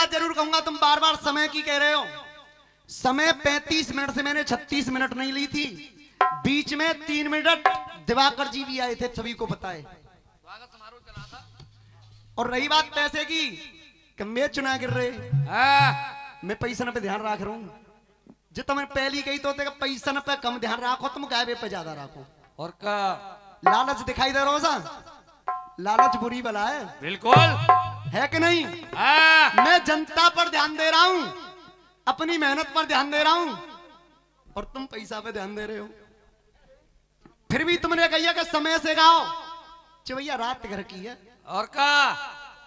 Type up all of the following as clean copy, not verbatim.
बात जरूर कहूंगा, तुम बार बार समय की कह रहे हो। समय 35 मिनट से मैंने 36 मिनट नहीं ली थी, बीच में 3 मिनट दिवाकर जी भी आए थे, सभी को पता है। और रही बात पैसे की, कि मैं चुना गिर रहे, मैं पैसा पे ध्यान रख रहा हूं। जितना मैंने पहली कही तो पैसा पे कम ध्यान रखो, तुम गायबे पे ज्यादा रखो। और का लालच दिखाई दे रहा हो सा, लालच बुरी बला है, बिल्कुल है कि नहीं? मैं जनता पर ध्यान दे रहा हूं, अपनी मेहनत पर ध्यान दे रहा हूं, और तुम पैसा पे ध्यान दे रहे हो। फिर भी तुमने कहिए कि समय से गाओ, भैया रात घर की है। और का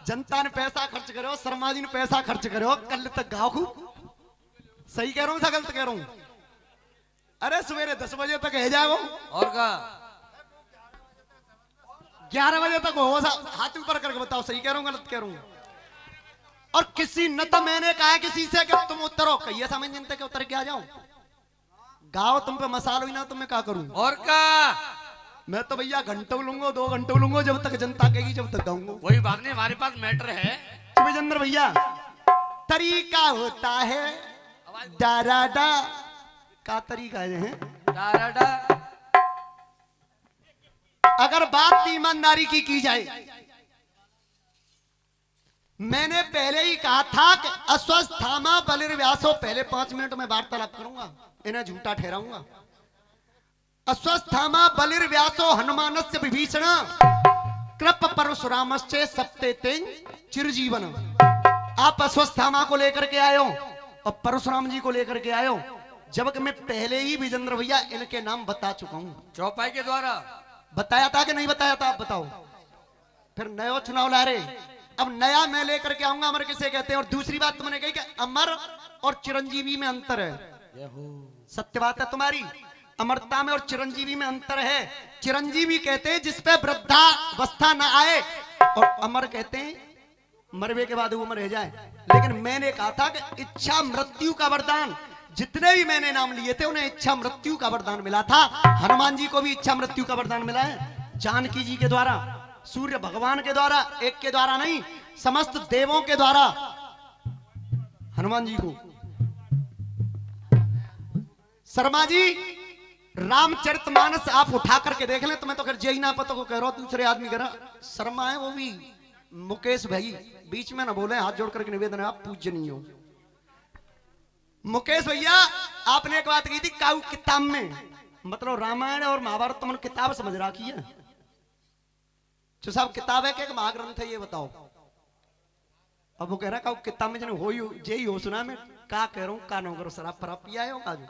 जनता ने पैसा खर्च करो, शर्मा जी ने पैसा खर्च करो, कल तक गाओ खूब। सही कह रहा हूं, गलत कह रहा हूं? अरे सवेरे 10 बजे तक है जाओ, और का 11 बजे तक हो। हाथ ऊपर करके बताओ, सही कह रहा हूं गलत कह रहा हूं? और किसी न तो मैंने कहा किसी से कि तुम उतरो, कहिए समझ जनते के उतर के आ जाओ। गाओ तुम पे मसाल हुई ना, तुम मैं क्या करूं? और का मैं तो भैया घंटों लूंगा, 2 घंटों लूंगा, जब तक जनता कहेगी जब तक गाऊंगा। कोई बात नहीं, हमारे पास मैटर है। शिवचंद्र भैया, तरीका होता है डाराडा का तरीका है। डाराडा अगर बात ईमानदारी की जाए, मैंने पहले ही कहा था कि अस्वस्थामा बलिर्व्यासो, पहले 5 मिनट में वार्तालाप करूंगा, इन्हें झूठा ठहराऊंगा। अस्वस्थामा बलिर्व्यासो हनुमानस्य विभीषण कृप परशुरामश्चे सप्ते तें चिरजीवन। आप अस्वस्थामा को लेकर के आए हो और परशुराम जी को लेकर के आए हो, जबकि मैं पहले ही विजेंद्र भैया इनके नाम बता चुका हूं। चौपाई के द्वारा बताया था कि नहीं बताया था? आप बताओ। फिर नया चुनाव ला रहे, अब नया मैं लेकर के आऊंगा। अमर किसे कहते हैं? और दूसरी बात तुमने कही कि अमर और चिरंजीवी में अंतर है। सत्य बात है तुम्हारी, अमरता में और चिरंजीवी में अंतर है। चिरंजीवी कहते हैं जिसपे वृद्धावस्था न आए, और अमर कहते हैं मरवे के बाद वो मर जाए। लेकिन मैंने कहा था कि इच्छा मृत्यु का वरदान, जितने भी मैंने नाम लिए थे उन्हें इच्छा मृत्यु का वरदान मिला था। हनुमान जी को भी इच्छा मृत्यु का वरदान मिला है, जानकी जी के द्वारा, सूर्य भगवान के द्वारा, एक के द्वारा नहीं, समस्त देवों के द्वारा हनुमान जी को। शर्मा जी, रामचरितमानस आप उठा करके देख लें, तो मैं तो खैर जय ना पता को कह रहा हूं, दूसरे आदमी कह रहा। शर्मा है वो भी मुकेश भाई, बीच में ना बोले, हाथ जोड़ करके निवेदन है, आप पूजनीय हो। मुकेश भैया, आपने एक बात की थी काऊ किताब में, मतलब रामायण और महाभारत तुमने किताब समझ रखी है? जो साहब किताब है कि महाग्रंथ है, ये बताओ। अब वो कह रहा काऊ किताब में जन हो यही हो सुना, मैं का कह रहा हूं, का नो करो, शराब फराब पिया है काजू?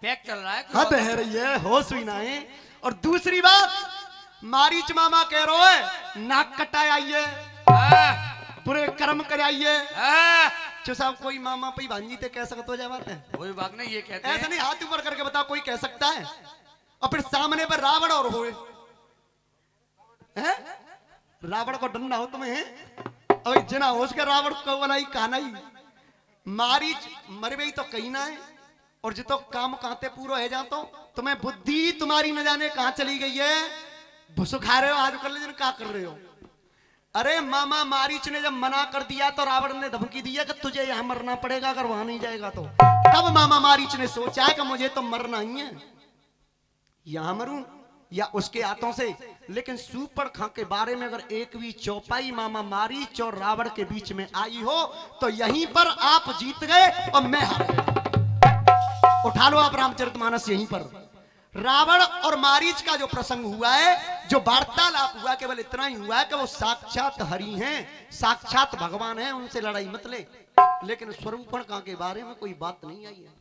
पैक चल रहा है, हद है रही है, होश हुई ना है। और दूसरी बात, मारीच मामा कह रहे है नाक कटाए आइए, बुरे कर्म कराइए। जो साहब कोई मामा पी भांजी ते कह सकते हो, जा बात है? कोई बात नहीं, ये कहते हैं ऐसा नहीं, हाथ ऊपर करके बताओ कोई कह सकता है? और फिर सामने पर रावण और होए हैं, रावण को डरना हो तुम्हें? अब जना हो उसके रावण को बनाई कानाई मारीच मरबे तो कहीं ना है, और जितो काम कहते पूरा है जा, तो तुम्हें बुद्धि तुम्हारी न जाने कहां चली गई है। भुसु खा रहे हो आज कर ले, क्या कर रहे हो? अरे मामा मारीच ने जब मना कर दिया तो रावण ने धमकी दिया कि तुझे यहां मरना पड़ेगा, अगर वहां नहीं जाएगा तो। तब मामा मारीच ने सोचा है कि मुझे तो मरना ही है, यहां मरूं या उसके हाथों से। लेकिन सूर्पणखा के बारे में अगर एक भी चौपाई मामा मारीच और रावण के बीच में आई हो, तो यहीं पर आप जीत गए और मैं हार गया। उठा लो आप रामचरितमानस, यहीं पर रावण और मारीच का जो प्रसंग हुआ है, जो वार्तालाप हुआ, केवल इतना ही हुआ है कि वो साक्षात हरि हैं, साक्षात भगवान हैं, उनसे लड़ाई मत ले। लेकिन स्वरूपणखा के बारे में कोई बात नहीं आई है।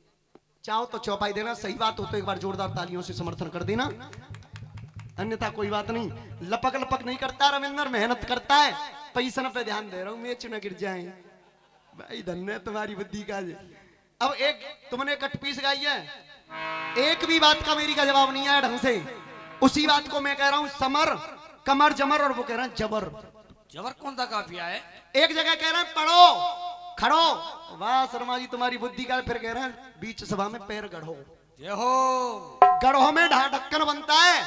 चाहो तो चौपाई देना, सही बात हो तो एक बार जोरदार तालियों से समर्थन कर देना, अन्यथा कोई बात नहीं। लपक लपक नहीं करता रविंद्र, मेहनत करता है, पैसा पे ध्यान दे रहा हूं, मैच न गिर जाए भाई, धन्य तुम्हारी बुद्धि का। अब एक तुमने कट पीस गाई है, एक भी बात का मेरी का जवाब नहीं आया ढंग से। उसी बात को मैं कह रहा हूं, समर कमर जमर, और वो कह रहे हैं जबर। जबर कौन सा काफिया है? एक जगह कह रहे हैं पढ़ो खड़ो, वाह शर्मा जी तुम्हारी बुद्धि का। फिर कह रहे हैं बीच सभा में पैर गढ़ो। ये हो गढ़ो में ढाढक्कन बनता है,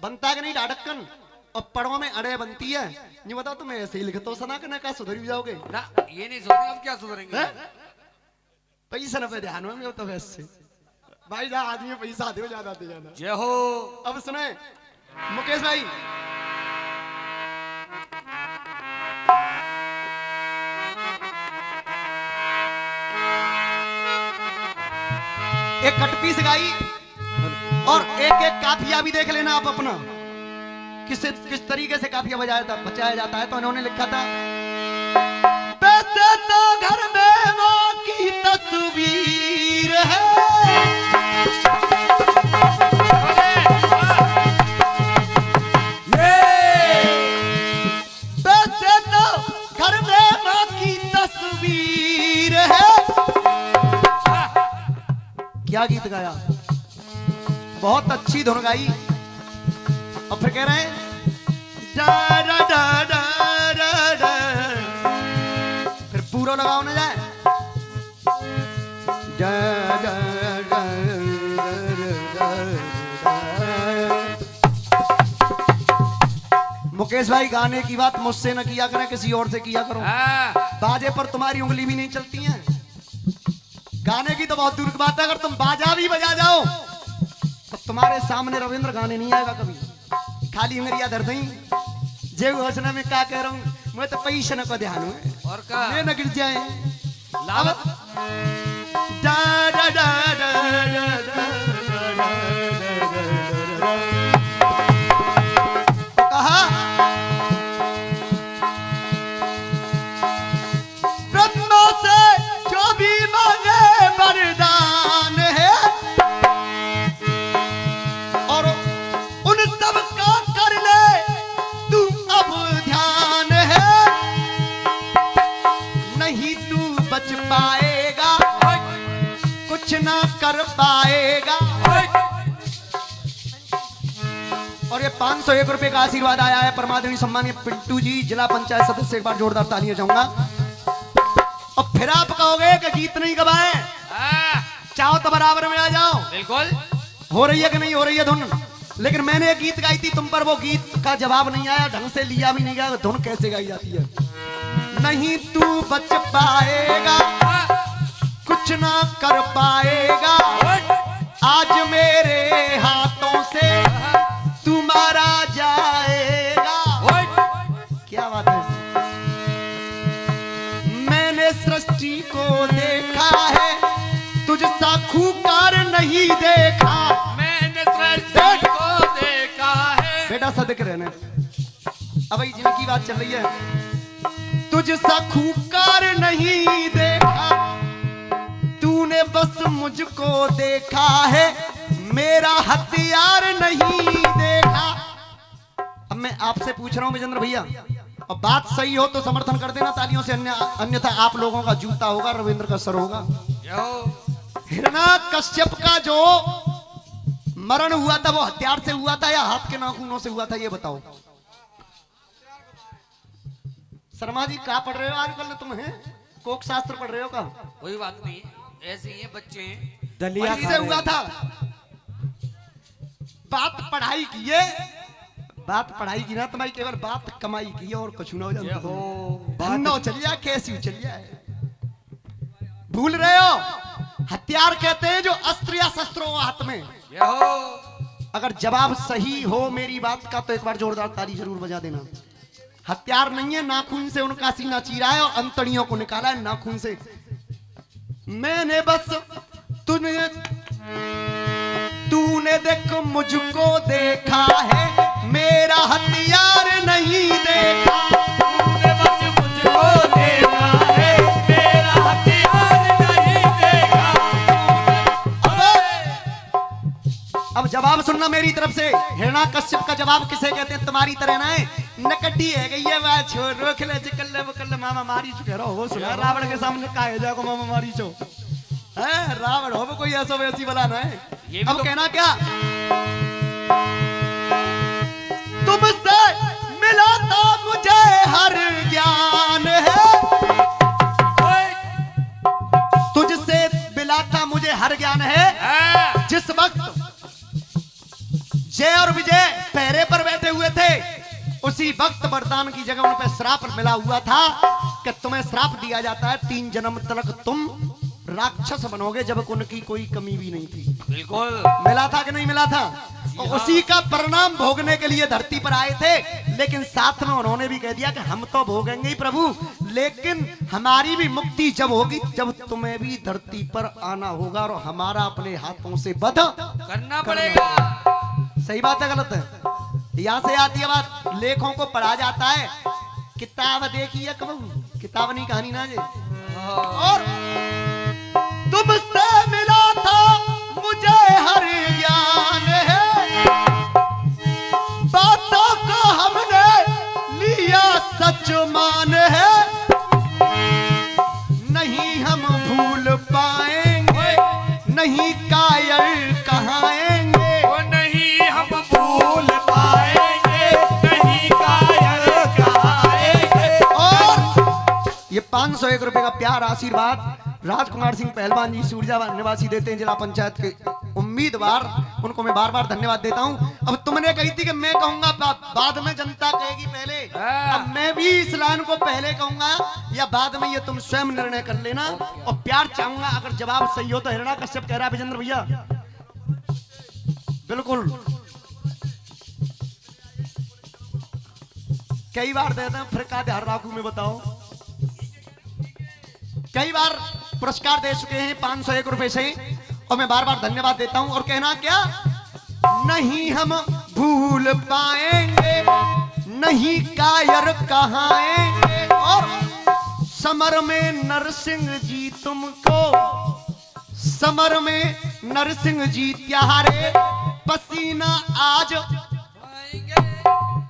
बनता है कि नहीं ढाढक्कन? और पढ़ो में अड़े बनती है। ये बताओ तुम ऐसे ही लिखते हो सना के ना का सुधर भी जाओगे? ना ये नहीं सुधरेंगे, अब क्या सुधरेंगे? हैं? पैसा न पे ध्यान में तो वैसे भाई जहाँ आदमी पैसा दे ज्यादा दे जाना। जय हो। अब सुने मुकेश भाई, एक कटपीस गाई और एक एक काफिया भी देख लेना आप अपना किस तरीके से काफिया बचाया जाता है। तो इन्होंने लिखा था, वैसे तो घर में मां की तस्वीर है, वैसे तो घर में मां की तस्वीर है। क्या गीत गाया, बहुत अच्छी धुन गाई। और फिर कह रहे हैं डा डा डा डा डा डा, फिर पूरा लगाओ ना जाए डा डा डा डा डा। मुकेश भाई गाने की बात मुझसे न किया करें, किसी और से किया करो। बाजे पर तुम्हारी उंगली भी नहीं चलती है। गाने की तो बहुत दूर की बात है, अगर तुम बाजा भी बजा जाओ तो तुम्हारे सामने रविंद्र गाने नहीं आएगा कभी। खाली अंगरिया धर दई जे घोषणा में क्या कह रहा हूँ मैं, तो पैसे न को ध्यान है और का मैं न गिर जाए लावत डा डा डा डा डा डा कहा ब्रह्मा से जो भी मांगे वरदान है, और उन सब का कर ले तू अब ध्यान है, नहीं तू बच पाएगा कुछ ना कर पाएगा। और ये 501 रुपए का आशीर्वाद आया है परमादेवी सम्मानीय पिंटू जी, जिला पंचायत सदस्य। एक बार जोरदार तालियां चाहूंगा। और फिर आप कहोगे कि गीत नहीं गवाए, चाहो तो बराबर में आ जाओ। बिल्कुल हो रही है कि नहीं हो रही है धुन, लेकिन मैंने एक गीत गाई थी तुम पर, वो गीत का जवाब नहीं आया, ढंग से लिया भी नहीं गया। धुन कैसे गाई जाती है, नहीं तू बच पाएगा कुछ ना कर पाएगा, आज मेरे हाथों से तू मारा जाएगा। क्या बात है, मैंने सृष्टि को देखा है तुझसा खूंखार नहीं देखा, मैंने सृष्टि को देखा है। बेटा सदक रहने। अब भाई जिनकी बात चल रही है, तुझसा खूंखार नहीं देखा, तूने बस मुझको देखा है, मेरा हथियार नहीं देखा। अब मैं आपसे पूछ रहा हूं विजेंद्र भैया, और बात सही हो तो समर्थन कर देना तालियों से, अन्यथा आप लोगों का जूता होगा, रविंद्र का सर होगा। हिरण्याकश्यप का जो मरण हुआ था वो हथियार से हुआ था या हाथ के नाखूनों से हुआ था, ये बताओ। शर्मा जी क्या पढ़ रहे हो आजकल तुम? हैं कोक शास्त्र पढ़ रहे हो का? कोई बात नहीं, ऐसे ही है बच्चे हैं। दलिया से हुआ था। बात पढ़ाई की है, बात पढ़ाई की ना तुम्हारी, केवल बात कमाई की है और कुछ ना हो जाए। धन्नो चलिया कैसी चलिया है, भूल रहे हो हथियार कहते हैं जो अस्त्र या शस्त्र हो हाथ में। अगर जवाब सही हो मेरी बात का तो एक बार जोरदार ताली जरूर बजा देना। हथियार नहीं है, नाखून से उनका सीना चीरा है और अंतड़ियों को निकाला है नाखून से। मैंने बस तूने देख मुझको देखा है, मेरा हथियार नहीं देखा, तूने बस मुझको देखा है, मेरा हथियार नहीं देखा। अब जवाब सुनना मेरी तरफ से। हिरण्याकश्यप का जवाब किसे कहते हैं? तुम्हारी तरह ना है नकटी है गई है बात छोड़ रोक ले चिकल्ले बकल्ले मामा मारी चुके रहो। हो सुना रावण के सामने काहे जाको मामा मारी चो है, रावण हो कोई ऐसा वैसी बला ना है। अब तो कहना क्या, तुमसे मिला था मुझे हर ज्ञान है, तुझसे मिला था मुझे हर ज्ञान है। जिस वक्त जय और विजय पहरे पर बैठे हुए थे उसी वक्त वरदान की जगह उन पे श्राप मिला हुआ था कि तुम्हें श्राप दिया जाता है 3 जन्म तक तुम राक्षस बनोगे, जब उनकी कोई कमी भी नहीं थी। बिल्कुल मिला था कि नहीं मिला था? और उसी का परिणाम भोगने के लिए धरती पर आए थे, लेकिन साथ में उन्होंने भी कह दिया कि हम तो भोगेंगे ही प्रभु, लेकिन हमारी भी मुक्ति जब होगी जब तुम्हें भी धरती पर आना होगा और हमारा अपने हाथों से वध करना पड़ेगा। सही बात है गलत है? यहाँ से आती है बात, लेखों को पढ़ा जाता है, किताब देखी है कबू, किताब नहीं कहानी ना जे। और तुमसे मिला था मुझे हर ज्ञान है, बातों को हमने लिया सच मान है, नहीं हम भूल पाएंगे, नहीं कायल कहाएंगे, वो नहीं हम भूल पाएंगे, नहीं कायल कहाएंगे। और ये 501 रुपए का प्यार आशीर्वाद राजकुमार सिंह पहलवान जी सूरजा निवासी देते हैं, जिला पंचायत के उम्मीदवार, उनको मैं बार बार धन्यवाद देता हूं। अब तुमने कही थी कि मैं कहूंगा बाद में जनता कहेगी पहले, अब मैं भी इस लाइन को पहले कहूंगा या बाद में, ये तुम स्वयं निर्णय कर लेना। और प्यार चाहूंगा, अगर जवाब सही हो तो हिरणा कश्यप कह रहा है विजेंद्र भैया बिल्कुल कई बार देते हैं, फिर का ध्यान रखूं मैं बताओ। कई बार पुरस्कार दे चुके हैं 501 रुपए से, और मैं बार बार धन्यवाद देता हूं। और कहना क्या, नहीं हम भूल पाएंगे, नहीं कायर कहाएंगे, और समर में नरसिंह जी तुमको, समर में नरसिंह जी त्यारे पसीना आज।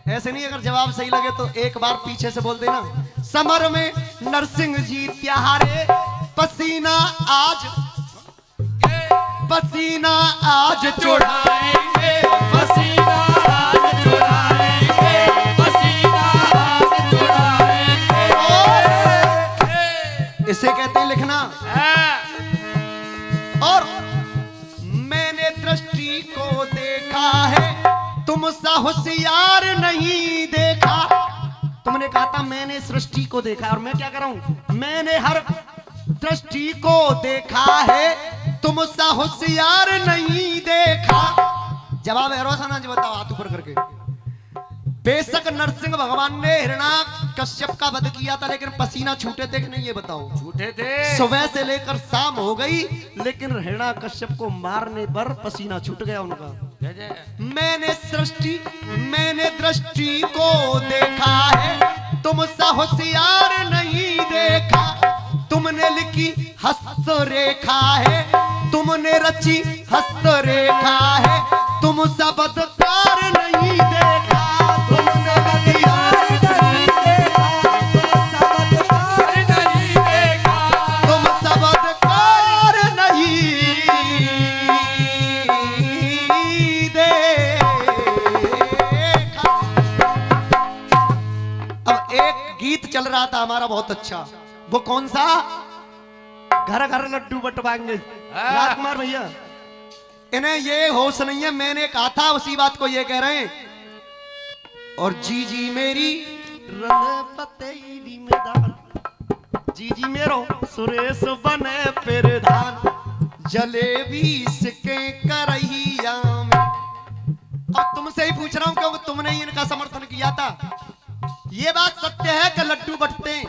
ऐसे नहीं, अगर जवाब सही लगे तो एक बार पीछे से बोल देना, समर में नरसिंह जी त्यारे पसीना आज, पसीना आज चढ़ाएंगे, पसीना आज चढ़ाएंगे, पसीना आज चढ़ाएंगे। इसे कहते हैं लिखना। और मैंने दृष्टि को देखा है, तुम सा होशियार नहीं देखा। तुमने कहा था मैंने सृष्टि को देखा, और मैं क्या कर रहा हूं, मैंने हर दृष्टि को देखा है, तुम सा होशियार नहीं देखा। जवाब है रोजाना जी, बताओ हाथ ऊपर करके। बेशक नरसिंह भगवान ने हिरण्याकश्यप का वध किया था, लेकिन पसीना छूटे थे कि नहीं, ये बताओ। छूटे थे। सुबह से लेकर शाम हो गई, लेकिन हिरण्याकश्यप को मारने पर पसीना छूट गया उनका। मैंने दृष्टि को देखा है, तुम सा होशियार नहीं देखा। तुमने लिखी हस्तरेखा है, तुमने रची हस्तरेखा है, तुम सा बदकार नहीं देखा, तुम सा बदकार नहीं देखा, तुम सा बदकार नहीं देखा, तुम सा बदकार नहीं देखा। अब एक गीत चल रहा था हमारा बहुत अच्छा, वो कौन सा, घर घर लड्डू बंटवाएंगे। राजकुमार भैया, इन्हें ये होश नहीं है, मैंने कहा था उसी बात को ये कह रहे हैं। और जी जी मेरी रंग पतेली में दान, जी जी मेरो सुरेश बने प्रधान, जलेबी सिके करैया में। अब तुमसे ही पूछ रहा हूं क्योंकि तुमने ही इनका समर्थन किया था। ये बात सत्य है कि लड्डू बंटते हैं,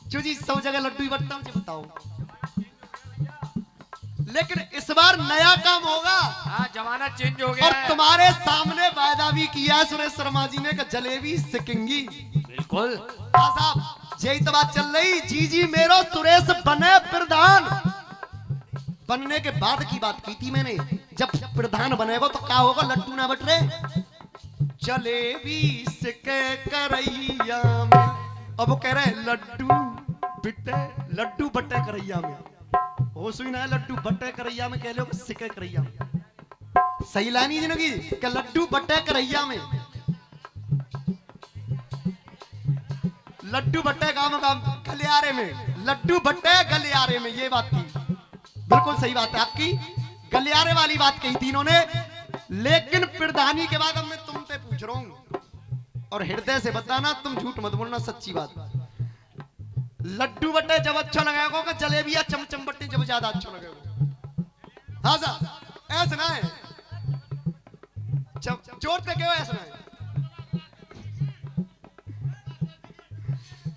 जो जी सब जगह लड्डू ही बंटता मुझे बताओ, लेकिन इस बार नया काम होगा। हाँ, जमाना चेंज हो गया और है। तुम्हारे सामने वायदा भी किया है सुरेश शर्मा जी ने कि जलेबी सिकेंगी। बिल्कुल। हाँ साहब, यही तो बात चल रही। जी जी मेरो सुरेश बने प्रधान, बनने के बाद की बात की थी मैंने। जब प्रधान बनेगा तो क्या होगा, लड्डू ना बट रहे, जलेबी सिके करैया में। अब वो कह रहे लड्डू बट्टे करैया में, हो सुई ना, लड्डू बट्टे करैया में कह लो, सिके करैया में। सही लानी जिंदगी कि लड्डू बट्टे करैया में, लड्डू बट्टे काम गलियारे में, लड्डू बट्टे गलियारे में, ये बात थी। बिल्कुल सही बात है आपकी, गलियारे वाली बात कही थी इन्होंने। लेकिन प्रधानी के बाद अब मैं तुमसे पूछूं, रहा हूं और हृदय से बताना, तुम झूठ मत बोलना, सच्ची बात। लड्डू बट्टे जब अच्छा लगेगा कि जलेबिया चमचम बट्टे जब ज्यादा अच्छा लगेगा? हाँ साहब ऐसा ना है, जोर से क्यों ऐसा है?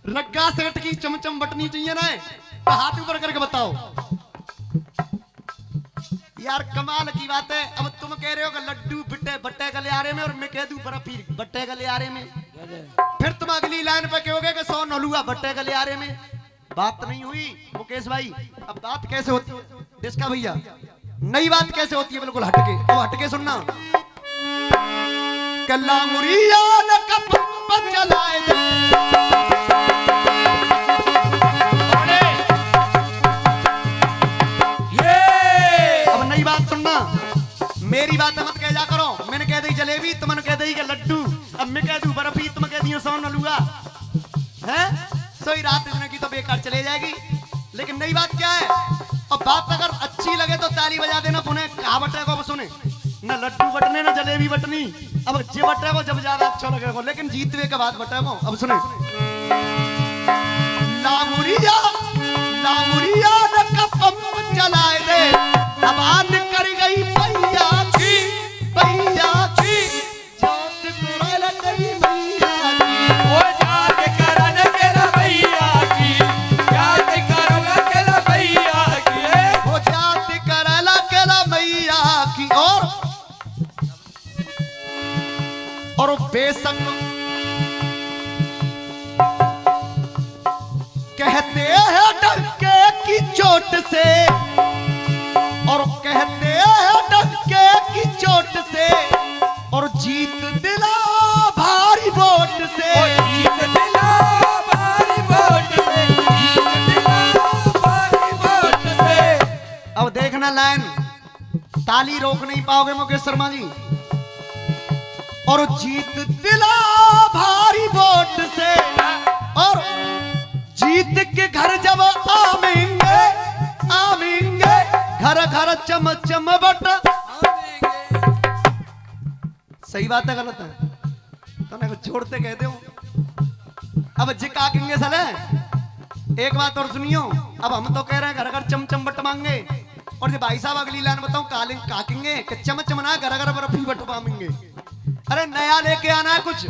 रग्गा सेठ की चमचम बटनी चाहिए ना है, तो हाथ ऊपर करके बताओ यार, कमाल की बात है। अब तुम कह रहे हो कि लड्डू बट्टे गलियारे में और मैं कह दूं बर्फी बट्टे गलियारे में, फिर तुम अगली लाइन पे कहोगे कि 100 नलुआ बट्टे गलियारे में। बात नहीं हुई मुकेश भाई। अब बात कैसे होती है डिस्का भैया, नई बात कैसे होती है, बिल्कुल हटके, तो हटके सुनना। कल्ला मुरिया न कप चलाए दे, मेरी बात मत कह जा करो। मैंने कह दी जलेबी, तुमने कह दी लड्डू, अब मैं कह दूं बर्फी, तुम कह दी 100 नलुआ है। सोई रात इतने की तो बेकार चले जाएगी। लेकिन नई बात क्या है, अब बात अगर अच्छी लगे तो ताली बजा देना। पुनः कहा बटे को सुने, न लड्डू बटने न जलेबी बटनी, अब जे बटे को जब ज्यादा अच्छा लगेगा, लेकिन जीतवे के बाद बटे को। अब सुने, लामुरिया लामुरिया न कपम चलाए दे, अबान कर गई पैया की जात करल गई मैया की, ओ जात करल गेला भैया की, जात करल गेला भैया की, वो जात करल गेला मैया की। और बेशक कहते हैं डंके की चोट से, और कहते हैं डंके की चोट से, और जीत दिला भारी वोट से, जीत दिला भारी वोट से, जीत दिला भारी वोट से। अब देखना लाइन, ताली रोक नहीं पाओगे मुकेश शर्मा जी। और जीत दिला भारी वोट से, और जीत के घर जब आवेंगे आवेंगे, घर घर चम चम बट। सही बात है गलत है? तो ना छोड़ते कहते हो। अब जी काकेंगे साले, एक बात और सुनियो। अब हम तो कह रहे हैं घर घर चम चम बट मांगे, और जो भाई साहब अगली लाइन बताऊं काकेंगे कि चम चम ना घर घर बर्फी बट मांगेंगे। अरे नया लेके आना है कुछ,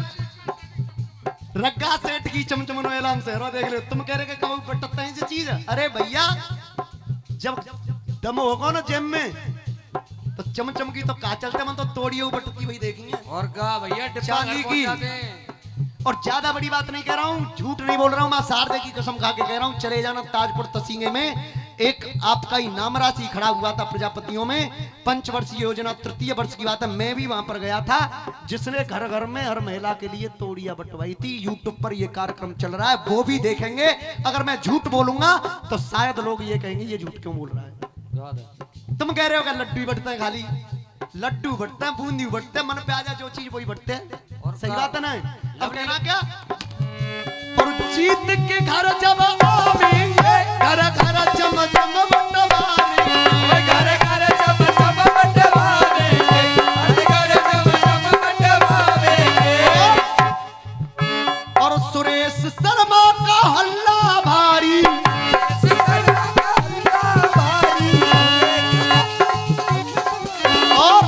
रग्गा सेठ की चमचमन ऐलान से देख लो। तुम कह रहे कि कब बटता है ये चीज? अरे भैया जब दम होगा ना जेब में, तो चमचम की तो का चलते मन तो तोड़िए बटती वही देखेंगे। और का भैया डिब्बा चांदी घर की। पहुंचा दें। और ज्यादा बड़ी बात नहीं कह रहा हूँ, झूठ नहीं बोल रहा हूँ, मैं शारदे की कसम खा के कह रहा हूँ। चले जाना ताजपुर तसीगे में एक आपका इनाम राशि खड़ा हुआ था प्रजापतियों में, पंचवर्षीय योजना, तृतीय वर्ष की बात है। मैं भी वहां पर गया था, जिसने घर घर में हर महिला के लिए तोड़िया बंटवाई थी। यूट्यूब पर ये कार्यक्रम चल रहा है, वो भी देखेंगे। अगर मैं झूठ बोलूंगा तो शायद लोग ये कहेंगे ये झूठ क्यों बोल रहा है। तुम कह रहे हो कि लड्डू बटते हैं, खाली लड्डू बटते हैं, बूंदी बटते हैं, मन पे आ जाए जो चीज वही बटते हैं। सही बात है ना? अब कहना क्या, और जीत के घर जब आवेंगे, घर घर चम चम बटवारेंगे, घर घर चम चम बटवारेंगे, घर घर चम चम बटवारेंगे। और सुरेश शर्मा का हल्ला भारी, और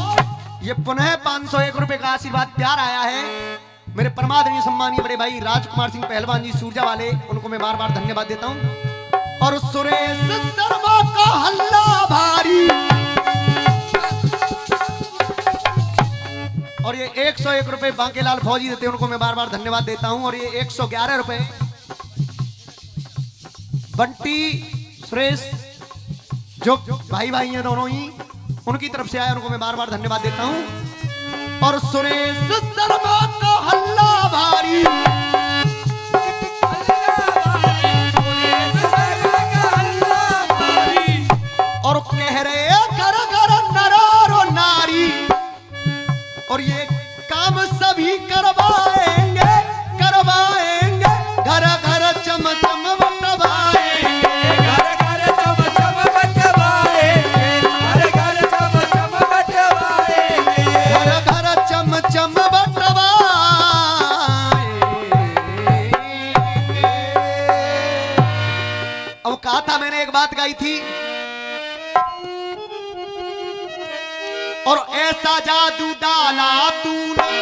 ये पुनः 501 रुपए का आशीर्वाद प्यार आया है मेरे परमादरणीय सम्मानीय बड़े भाई राजकुमार सिंह पहलवान जी सूरजा वाले, उनको मैं बार बार धन्यवाद देता हूं। और सुरेश शर्मा का हल्ला भारी, और ये 101 रुपए बांकेलाल फौजी देते हैं, उनको मैं बार बार धन्यवाद देता हूं। और ये 111 रुपए बंटी सुरेश जो भाई भाई हैं दोनों ही, उनकी तरफ से आया, उनको मैं बार बार धन्यवाद देता हूं। और सुरेश शर्मा का हल्ला भारी, और कह रहे घर घर नरारो नारी, और ये काम सभी करवाएंगे करवाएंगे, घर घर चम चम बटवाएंगे, घर घर चम चम बटवाएंगे, घर घर चम चम बटवाएंगे, घर घर चम चम बटवाएंगे। था, मैंने एक बात गाई थी, और ऐसा जादू डाला तूने,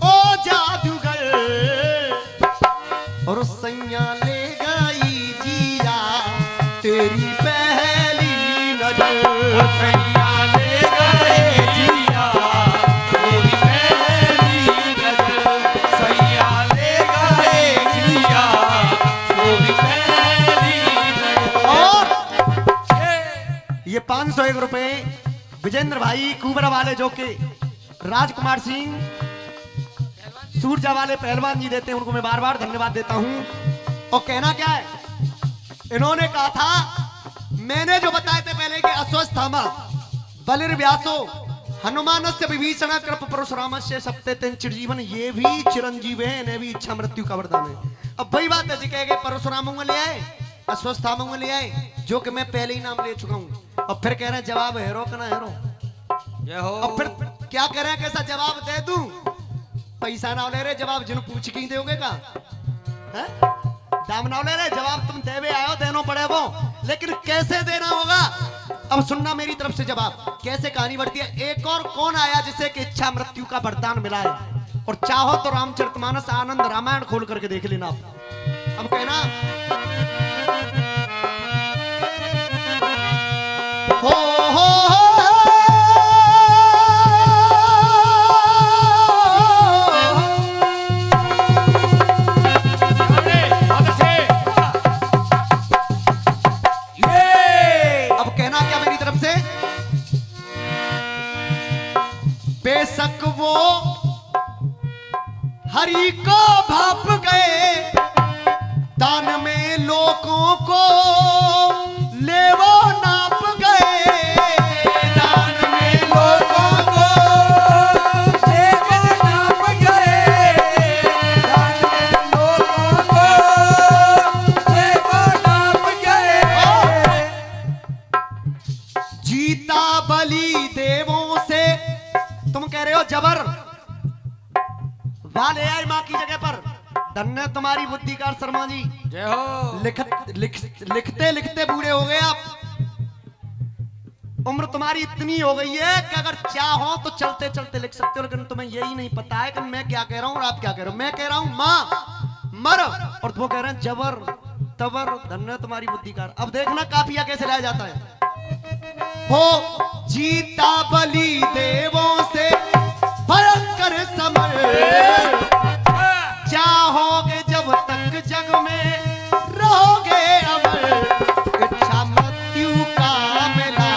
ओ जादूगर, और सैया ले गई जिया तेरी पहली नजर। सैया ले गए जिया तेरी पहली नजर, सैया ले गए जिया तेरी पहली नजर। और ये 501 रुपए विजेंद्र भाई कुबरा वाले, जो के राजकुमार सिंह सूरजा वाले पहलवान जी देते हैं, उनको मैं बार बार धन्यवाद देता हूं। और कहना क्या है, इन्होंने कहा था, मैंने जो बताए थे पहले कि अश्वत्थामा बलिर्व्यासो हनुमानस्य विभीषण कृप परशुरामस्य सप्ते तेन चिरजीवन, ये भी चिरंजीव है, इन्हें भी इच्छा मृत्यु का वरदान है। अब वही बात है जी, कह गए परशुराम ले आए, अश्वत्थामा ले आए, जो कि मैं पहले ही नाम ले चुका हूं, और फिर कह रहे हैं जवाब हेरो का ना हेरो। जय हो। अब फिर क्या कह रहे हैं, कैसा जवाब दे दूं? पैसा ना ले रहे, जवाब जिन पूछ के ही दोगे का है? दाम ना ले रहे, जवाब तुम देवे आयो, देनो पड़े वो, लेकिन कैसे देना होगा अब सुनना मेरी तरफ से जवाब। कैसे कहानी बढ़ती है, एक और कौन आया जिसे कि इच्छा मृत्यु का वरदान मिला है, और चाहो तो रामचरितमानस आनंद रामायण खोल करके देख लेना। अब कहना हो बेशक वो हरि को भाप गए, दान में लोगों को ले वो नाप गए, दान में लोगों को ले वो नाप गए, दान में लोगों को ले वो नाप गए। जीता बलि देवों से, तुम कह रहे हो जबर, वाले आए मां की जगह पर, धन्य तुम्हारी बुद्धिकार शर्मा जी। जय हो। लिखते लिखते बूढ़े हो गए आप, उम्र तुम्हारी इतनी हो गई है कि अगर चाहो तो चलते चलते लिख सकते हो, लेकिन तुम्हें यही नहीं पता है कि मैं क्या कह रहा हूं और आप क्या कह रहे हो। मैं कह रहा हूं मां मर, और वो कह रहे हैं जबर तबर, धन्य तुम्हारी बुद्धिकार। अब देखना काफिया कैसे लाया जाता है। हो जीता बलि देवों से भयंकर समय, चाहोगे जब तक जग में रहोगे अमर, इच्छा मृत्यु का मिला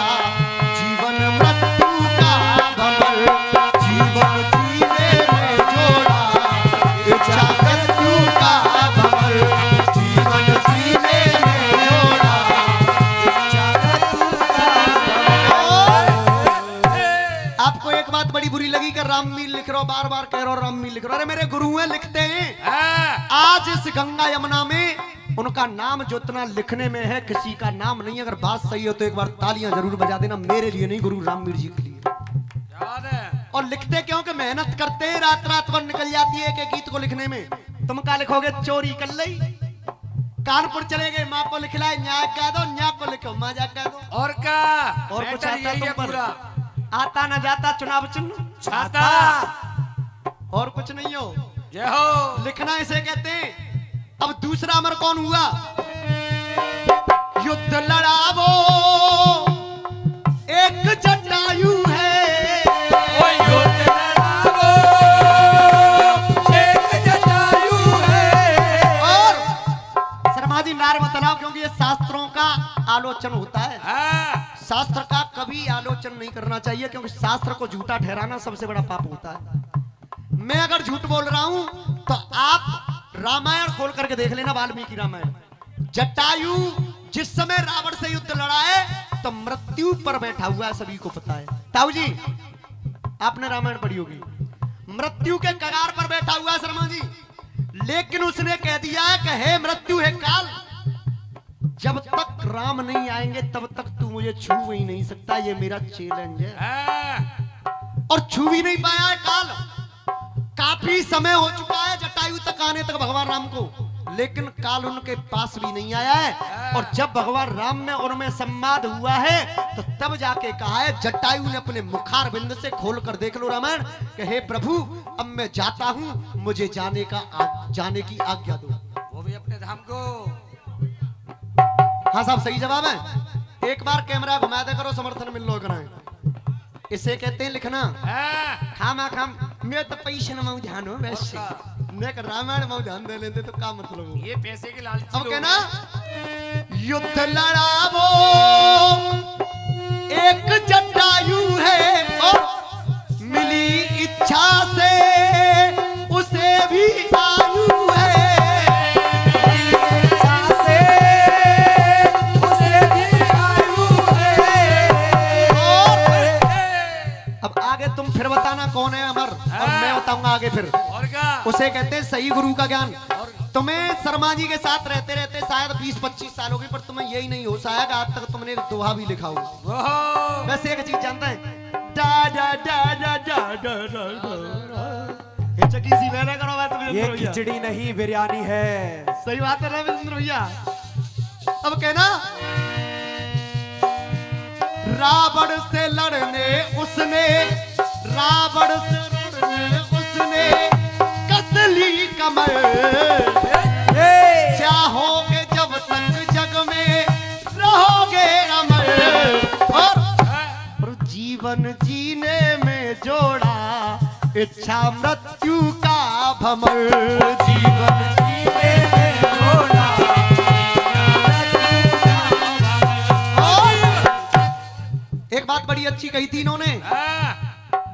जीवन मृत्यु का भमर, जीवन जीने में जोड़ा इच्छा मृत्यु का भमर, जीवन जीने में जोड़ा इच्छा मृत्यु का भमर। आपको एक बात बड़ी बुरी लगी कि राममील लिख रहे हो, बार बार कह रहे हो राममील लिख रहे हो। अरे मेरे गुरु हैं, लिखते हैं। आज इस गंगा यमुना में उनका नाम जो इतना लिखने में है, किसी का नाम नहीं। अगर बात सही हो तो एक बार तालियां जरूर बजा देना, मेरे लिए नहीं, गुरु रामवीर जी के लिए। और लिखते क्यों कि मेहनत करते हैं, रात रात भर निकल जाती है एक गीत को लिखने में। तुम क्या लिखोगे, चोरी कर ली, कानपुर चले गए, माँ को लिख लाए, न्याय कह दो, न्याय को लिखो, माँ जा कह दो। और क्या, और कुछ आता यही तुम है पर? पूरा। आता न जाता चुनाव चिन्ह छाता। और कुछ नहीं हो। जय हो। लिखना इसे कहते हैं। अब दूसरा अमर कौन हुआ, युद्ध लड़ावो एक जटायु है, ओ युद्ध लड़ावो एक जटायु है। और शर्मा जी नार मत लाओ, क्योंकि ये शास्त्रों का आलोचन होता है। शास्त्र का कभी आलोचन नहीं करना चाहिए, क्योंकि शास्त्र को झूठा ठहराना सबसे बड़ा पाप होता है। मैं अगर झूठ बोल रहा हूं तो आप रामायण खोल करके देख लेना, वाल्मीकि रामायण। जटायु जिस समय रावण से युद्ध लड़ा है तो मृत्यु पर बैठा हुआ है, सभी को पता है। ताऊ जी आपने रामायण पढ़ी होगी, मृत्यु के कगार पर बैठा हुआ है शर्मा जी, लेकिन उसने कह दिया है कि हे मृत्यु हे काल, जब तक राम नहीं आएंगे तब तक तू मुझे छू ही नहीं सकता, ये मेरा चैलेंज है। और छू भी नहीं पाया है काल। काफी समय हो चुका है जटायु तक आने तक भगवान राम को, लेकिन काल उनके पास भी नहीं आया है। और जब भगवान राम में और में संवाद हुआ है तो तब जाके कहा है, जटायु ने अपने मुखार बिंद से खोल कर देख लो रामायण कि हे प्रभु अब मैं जाता हूं, मुझे जाने की आज्ञा दो। वो भी अपने धाम को। हाँ साहब सही जवाब है। एक बार कैमरा घुमा दे करो, समर्थन मिल लो कराए। इसे कहते हैं लिखना। खामा खाम मैं तो पैसे न ध्यान हो वैसे मैं रामायण में ध्यान दे लेते तो क्या मतलब हो? ये पैसे के लालची अब लोग कहना युद्ध लड़ावो एक जटायु है और मिली इच्छा से उसे भी आयु है, इच्छा से उसे भी आयु है। अब आगे तुम फिर बताना कौन है अमर, और मैं बताऊंगा आगे फिर। और क्या? उसे कहते हैं सही गुरु का ज्ञान। और तुम्हें शर्मा जी के साथ रहते रहते शायद 20-25 साल हो गई, पर तुम्हें यही नहीं हो शायद आज तक तुमने दोहा भी लिखा हो। ओहो, वैसे एक चीज जानता है, डा डा डा डा डा डा डा डा। ये चकी सी मैंने करो बात ये विजेंद्र भैया। खिचड़ी नहीं बिरयानी है। सही बात है ना विजेंद्र भैया। अब कहना रावण से लड़ने उसने, रावण से लड़ने उसने कसली कमर, चाहोगे जब तक जग में रहोगे अमर, और जीवन जीने में जोड़ा इच्छा मृत्यु का भमर, जीवन जीने में जोड़ा एक बात बड़ी अच्छी कही थी इन्होंने।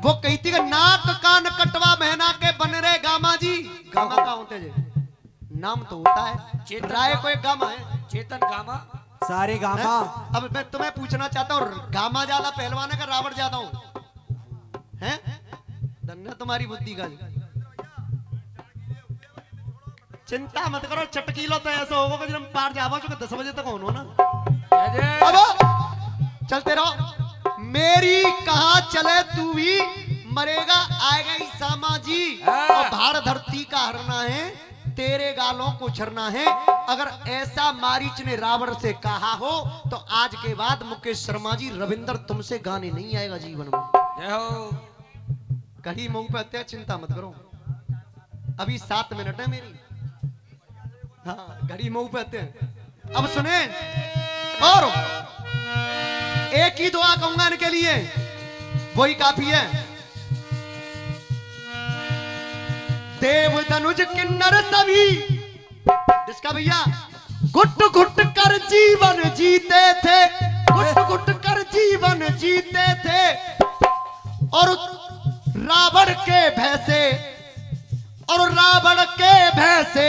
वो कही थी कि नाक कान कटवा महीना के बन रहे गामा जी। गामा का होते जे नाम तो होता है, राय को एक गामा है, चेतन गामा सारे गामा। अब मैं तुम्हें पूछना चाहता हूँ, गामा ज्यादा पहलवान है का रावण ज्यादा हूँ? हैं? धन्य तुम्हारी बुद्धि का। चिंता मत करो, चटकीलो तो ऐसा होगा कि जब हम पार जावा चुके 10 बजे तक होनो ना। अब चलते रहो। मेरी कहा चले तू भी मरेगा आएगा ही सामा जी, और भार धरती का हरना है, तेरे गालों को झरना है। अगर ऐसा मारीच ने रावण से कहा हो तो आज के बाद मुकेश शर्मा जी रविंदर तुमसे गाने नहीं आएगा जीवन में। जय हो। कहीं मुंह पे हत्या, चिंता मत करो, अभी 7 मिनट है मेरी। हाँ घड़ी मुंह पे हत्या। अब सुने, और एक ही दुआ कहूंगा इनके लिए, वही काफी है। देव धनुज किन्नर सभी, जिसका भैया घुट घुट कर जीवन जीते थे, घुट घुट कर जीवन जीते थे, और रावण के भैसे, और रावण के भैसे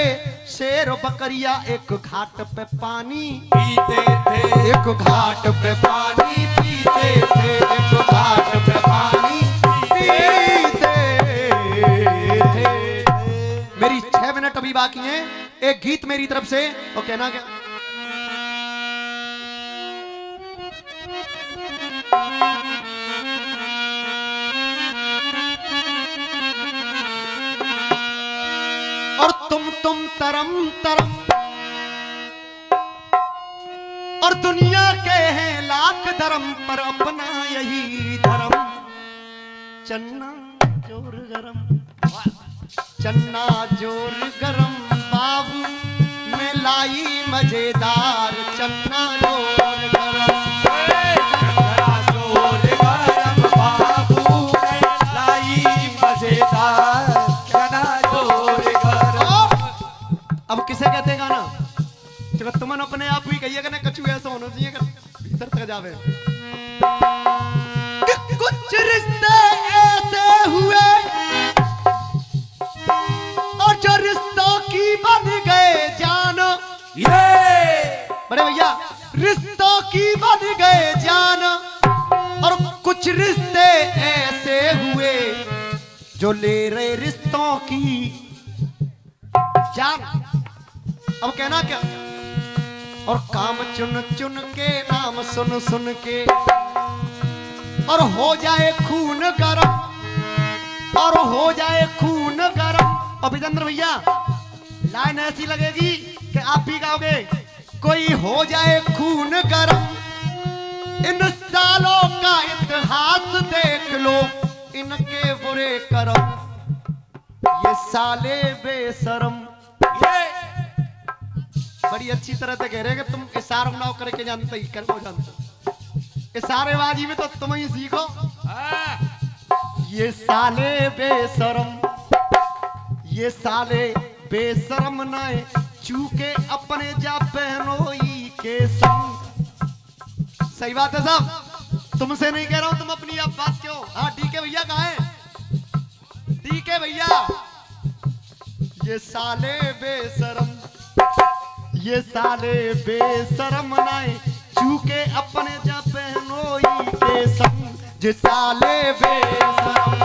शेर बकरिया एक घाट पे पानी पीते थे, एक घाट पे पानी पीते थे, एक घाट पे पानी पीते थे। मेरी 6 मिनट अभी बाकी हैं, एक गीत मेरी तरफ से, और कहना क्या? और तुम तरम तरम, और दुनिया के हैं लाख धर्म, पर अपना यही धर्म। चन्ना जोर गरम, चन्ना जोर गरम बाबू में लाई मजेदार, चन्ना जोर गरम, चन्ना जोर गरम बाबू में लाई मजेदार, चन्ना जोर गरम। अब किसे कहते गाना? चलो तुमन अपने आप ही कहिएगा ना, कछु ऐसा होना चाहिए कि भीतर तक जावे। कुछ रिश्ते ऐसे हुए और जो रिश्तों की बन गए जान, बड़े भैया रिश्तों की बन गए जान, और कुछ रिश्ते ऐसे हुए जो ले रहे रिश्तों की जान। अब कहना क्या? और काम चुन चुन के नाम सुन सुन के, और हो जाए खून गरम, और हो जाए खून और विजेंद्र भैया लाइन ऐसी लगेगी कि आप भी गाओगे। कोई हो जाए खून गरम, इन सालों का इतिहास देख लो, इनके बुरे कर्म, ये साले बेशरम। बड़ी अच्छी तरह से कह रहे हैं कि तुम इशारा ना करके जानते ही कर जानते, इशारेबाजी में तो तुम ही सीखो। ये साले बेशरम, ये साले बेशरम नाए चूके अपने जा बहनोई के संग। सही बात है साहब, तुमसे नहीं कह रहा हूं, तुम अपनी आप बात क्यों। हाँ डीके भैया कहाँ हैं, डीके भैया। ये साले बेशरम, ये साले बेशरम नाए चूके अपने जा बहनोई के संग। ये साले बेशरम,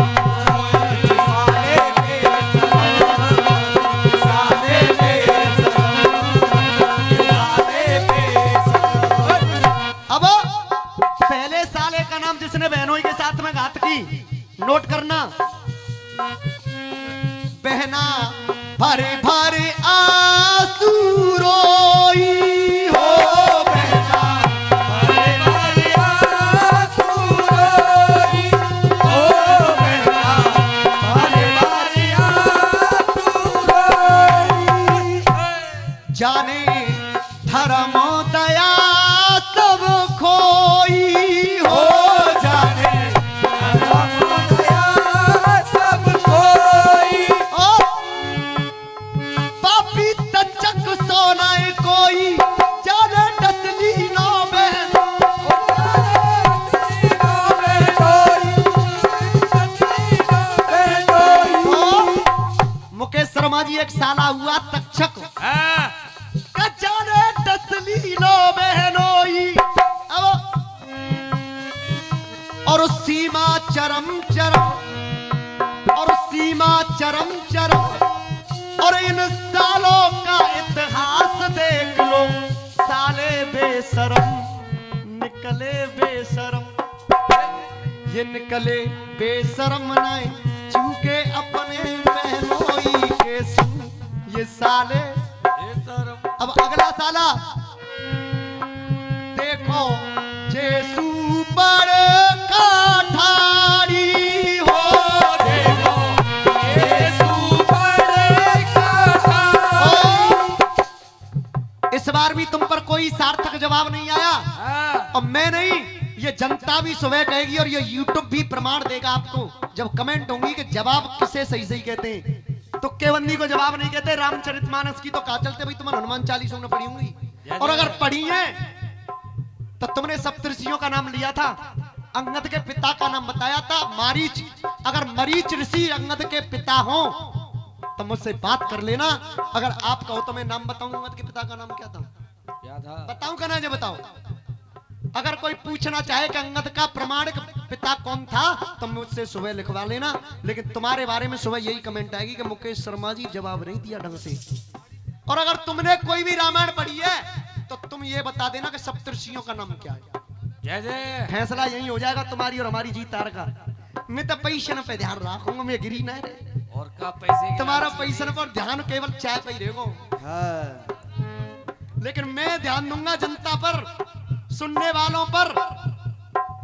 जिसने बहनों के साथ में घात की, नोट करना। बहना भरे भरे आंसू रोई हो, बहना भरे भरे आंसू रोई हो, बहना भरे भरे आंसू रोई। जाने धर्म दया सब खोई हो, एक साला हुआ तक्षक, जाने डसली लो बहनोई। और सीमा चरम चरम, और सीमा चरम चरम, और इन सालों का इतिहास देख लो, साले बेशरम निकले बेशरम, ये निकले बेशरम नाए चूके अपने बहनोई के संग। ये साले बेशरम। अब अगला साला देखो, जेसू पर काठारी हो, देखो जेसू पर काठारी। इस बार भी तुम पर कोई सार्थक जवाब नहीं आया, और मैं नहीं, ये जनता भी सुबह कहेगी और ये यूट्यूब भी प्रमाण देगा आपको जब कमेंट होंगी कि जवाब किसे सही सही कहते हैं। तुक्केबंदी को जवाब नहीं कहते। रामचरितमानस की तो कहा चलते भाई, तुम्हारे हनुमान चालीसों ने पढ़ी होंगी, और अगर पढ़ी है तो तुमने सप्तऋषियों का नाम लिया था, अंगद के पिता का नाम बताया था मरीच। अगर मरीच ऋषि अंगद के पिता हो तो मुझसे बात कर लेना। अगर आप कहो तो मैं नाम बताऊं, अंगद के पिता का नाम क्या था, बताऊं का ना, जो बताओ। अगर कोई पूछना चाहे कि अंगद का प्रमाणिक पिता कौन था तो मुझसे सुबह लिखवा लेना, लेकिन तुम्हारे बारे में सुबह यही कमेंट आएगी कि मुकेश शर्मा जी जवाब नहीं दिया ढंग से। और अगर तुमने कोई भी रामायण पढ़ी है तो तुम ये बता देना कि सप्तऋषियों का नाम क्या है। फैसला यही हो जाएगा तुम्हारी और हमारी जीत हार का। मैं तो पैसे पे ध्यान रखूंगा, मैं गिरी ना रे, और का पैसे तुम्हारा पैसे पर ध्यान केवल चाय पे ही रहेगा। लेकिन मैं ध्यान दूंगा जनता पर, सुनने वालों पर।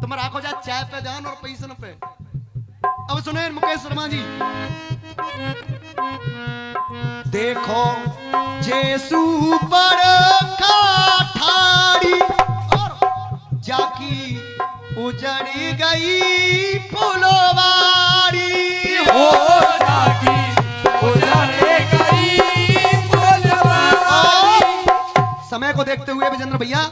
तुम राखो जा चाय पे ध्यान और पैसे पे। अब सुने मुकेश शर्मा जी, देखो जेसू पर काठारी, और जाकी उजड़ी गई फुलवारी हो, जाकी उजड़ी गई फुलवारी। समय को देखते हुए विजेंद्र भैया,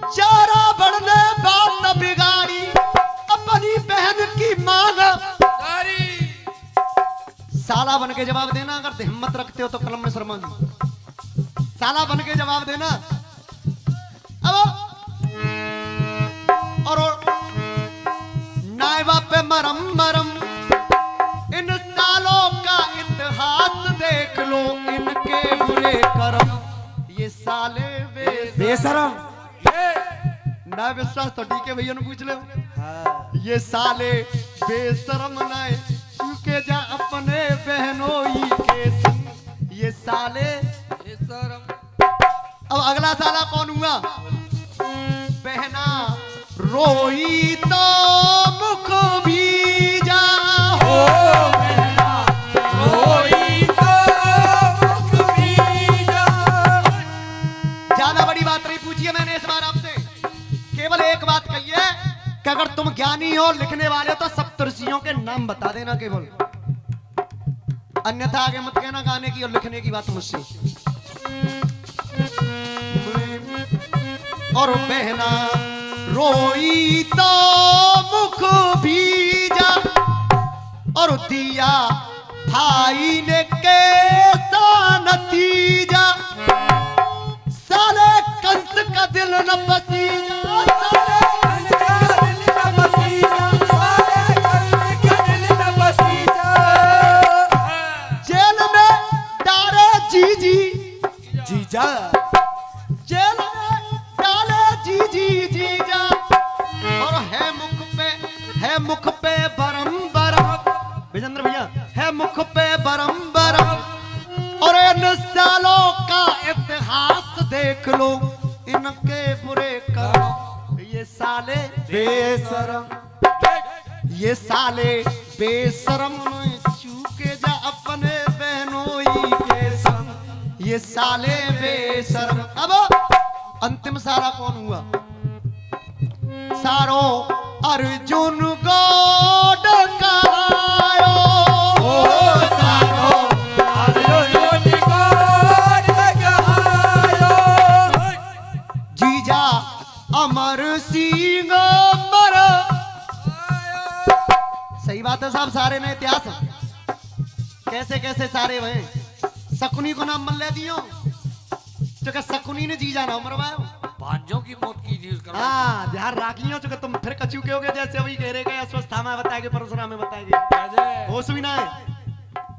चारा बढ़ने बात न बिगाड़ी, अपनी बहन की मांग। साला बन के जवाब देना, अगर हिम्मत रखते हो तो कलम में शर्मा जी, साला बन के जवाब देना। अब और नायबा पे मरम मरम, इन सालों का इतिहास देख लो, इनके बुरे कर्म, ये साले बेशरम। ना विश्वास तो डीके भैया ने पूछ ले। ये साले बेशरम ना चूके जा साले। बेशरम। अब अगला साला कौन हुआ? बहना रोई तो मुख भीजा। ओ बहना रोई तो मुख भीजा। ज्यादा बड़ी बात नहीं पूछी है मैंने इस बार आपसे, केवल एक बात कही है कि अगर तुम ज्ञानी हो, लिखने वाले हो, तो सप्तऋषियों के नाम बता देना केवल, अन्यथा आगे मत कहना गाने की और लिखने की बात मुझसे। और बहना रोई तो मुख भीजा, और दिया भाई ने कैसा नतीजा। साले कंस का दिल न बसीजा, साले कंस का दिल न बसीजा, साले कंस का दिल न बसीजा। जेल में डाले जीजी, जीजा जेल में डाले जीजी जीजा। और है मुख पे बरम बरम, विजेंद्र भैया है मुख पे बरम बरम। और इन सालों का इतिहास देख लो, इनके बुरे कर्म। ये साले बेशरम ये साले बेशरम चूके जा अपने बहनोई के संग। ये साले बेशरम। अब अंतिम सारा कौन हुआ? सारो अर्जुन गौड कहायो। ओ सारो अर्जुन गौड कहायो। जीजा अमर सिंह मर। सही बात है साहब, सारे में इतिहास है। कैसे कैसे सारे हुए। शकुनी को नाम मन ले दियो, जो शकुनी ने जीजा नाम मरवायो। भांजों की मौत की थी उसका। हाँ ध्यान राखियो, जो तुम फिर कचू के होगे, जैसे अभी कह रहे गए अस्वस्थामा बताएंगे, परशुराम में बताएंगे, होश भी ना है।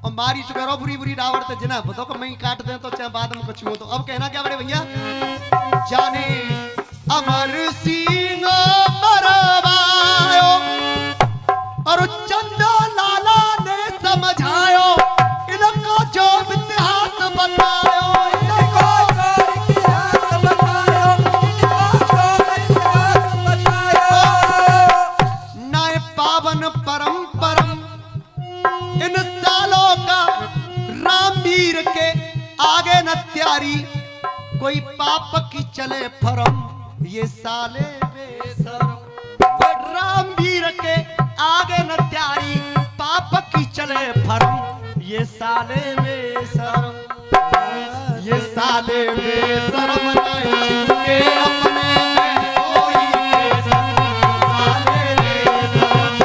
और मारी चुका बुरी बुरी डावड़ ते जिना बताओ कि मैं काट दे तो चाहे बाद में कचू हो। तो अब कहना क्या बड़े भैया? जाने अमर सिंह मरवायो, और चंदा लाला ने समझायो, इनको जो इतिहास बतायो। इनको जो इतिहास बतायो, इनको जो इतिहास बतायो। नाय पावन परम परम इन सालों का रामवीर के आगे न त्यारी, कोई पाप की चले फरम। ये साले बेशरम। रामवीर के आगे न त्यारी, पाप की चले फरम। ये साले बेशरम। ये साले बेशरम नहीं के अपने बहनोई के संग। साले बेशरम।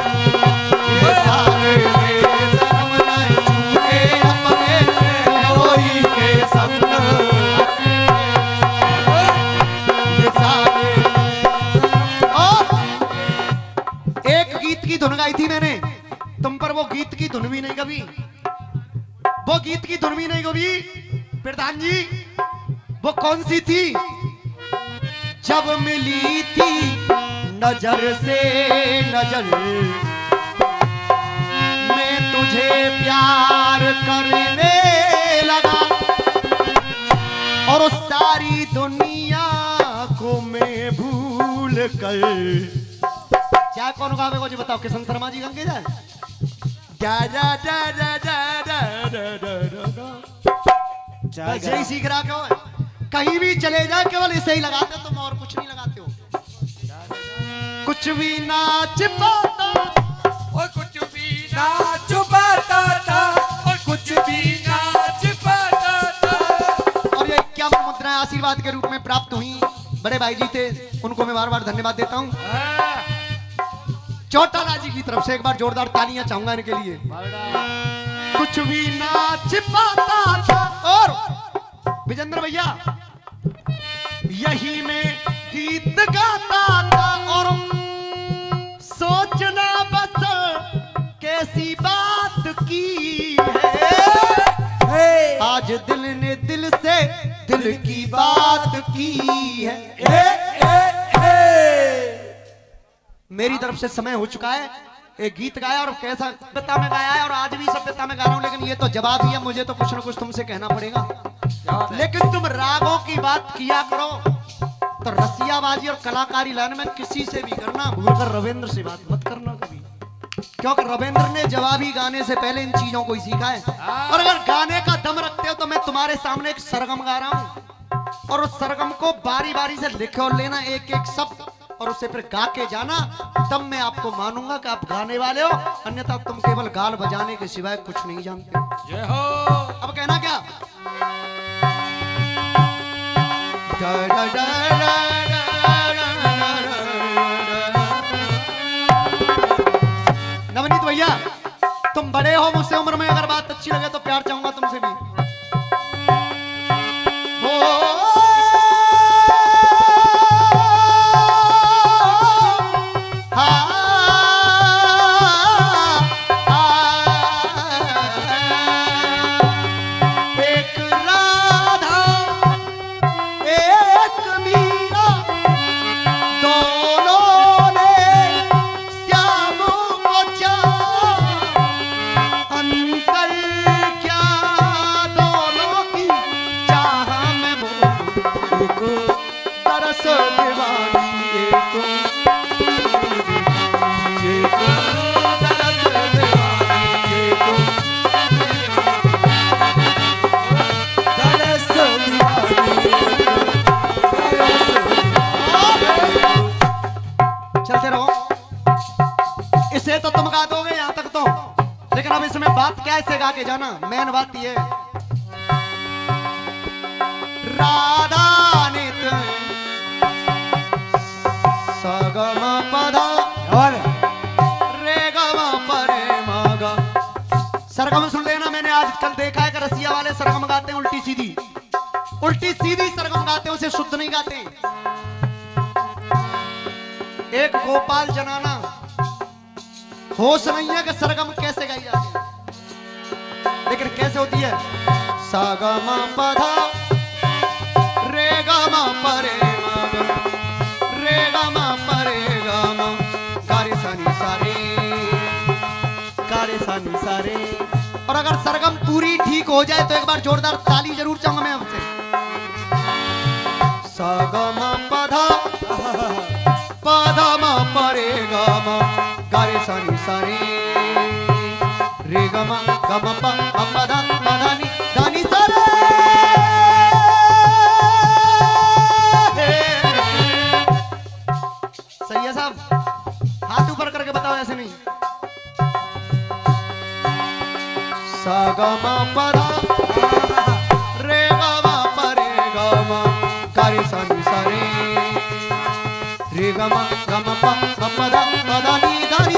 ये साले बेशरम नहीं के अपने बहनोई के संग। ये साले। और एक गीत की धुन गाई थी मैंने तुम पर, वो गीत की धुन भी नहीं कभी, वो गीत की धुन भी नहीं कभी प्रधान जी। वो कौन सी थी? जब मिली थी नजर से नजर, मैं तुझे प्यार करने लगा, और सारी दुनिया को मैं भूल कर। क्या कौन गावे को जी बताओ? किशन शर्मा जी गंगे जाए। जा जा जा जा जा जा जा जा जा। बस यही सीख रहा क्यों? कहीं भी चले जाए केवल इसे ही लगाते हो तुम, और कुछ नहीं लगाते हो। कुछ भी ना छिपाता, और कुछ भी ना छुपाता था, और कुछ भी ना छिपाता था। और ये क्या मुद्राएं आशीर्वाद के रूप में प्राप्त हुई, बड़े भाई जी थे, उनको मैं बार बार धन्यवाद देता हूँ। चौटाला जी की तरफ से एक बार जोरदार तालियां चाहूंगा इनके लिए। कुछ भी ना छिपाता था। और विजेंद्र भैया यही में गीत गाता था, और सोचना बस कैसी बात की है, आज दिल ने दिल से दिल की बात की है। मेरी तरफ से समय हो चुका है, एक गीत गाया और कैसा सभ्यता में गाया है और आज भी सभ्यता में गा रहा हूँ, लेकिन ये तो जवाब ही है, मुझे तो कुछ ना कुछ तुमसे कहना पड़ेगा। क्या बात है? लेकिन तुम रागों की बात किया करो तो रसियाबाजी और कलाकारी लाइन में किसी से भी करना, भूलकर रविंद्र से बात मत करना कभी, क्योंकि रविंद्र ने जवाबी गाने से पहले इन चीजों को ही सीखा है। और अगर गाने का दम रखते हो तो मैं तुम्हारे सामने एक सरगम गा रहा हूँ और उस सरगम को बारी बारी से लिखे और लेना एक एक शब्द और उसे फिर गा के जाना, तब मैं आपको मानूंगा कि आप गाने वाले हो, अन्यथा तुम केवल गाल बजाने के सिवाय कुछ नहीं जानते। जय हो। अब कहना क्या? डा डा डा डा नवनीत भैया, तुम बड़े हो मुझसे उम्र में, अगर बात अच्छी लगे तो प्यार चाहूंगा तुमसे भी। एक राधा एक मीरा दोनों ने श्याम को चाहा, अंतर क्या दोनों की चाह में बोलूं, एक तरस दीवानी एक चलते रहो। इसे तो तुम गा दोगे यहां तक तो, लेकिन अब इसमें बात क्या है इसे गा के जाना। मेन बात ये राधा नित सगम पधा और रे गम परे मगा। सरगम सुन लेना, मैंने आजकल देखा है कि रसिया वाले सरगम गाते हैं उल्टी सीधी सरगम गाते हैं, उसे शुद्ध नहीं गाते। एक गोपाल जनाना होश नहीं है कि सरगम कैसे गाई जाती है, लेकिन कैसे होती है? सागम पधा रे गम परे मगा रे गम परे गम गारे सानी सारे गारे सानी सारे। और अगर सरगम पूरी ठीक हो जाए तो एक बार जोरदार ताली जरूर चाहूंगा मैं आपसे। सागम पधा पधा म परे गम गारे सानी सारे रे गम गम प पधा पधा नी दानी सारे। सही है साहब, हाथ ऊपर करके बताओ, ऐसे नहीं। सागम पधा रे गम परे गम गारे सानी सारे रे गम गम प पधा पधा नी दानी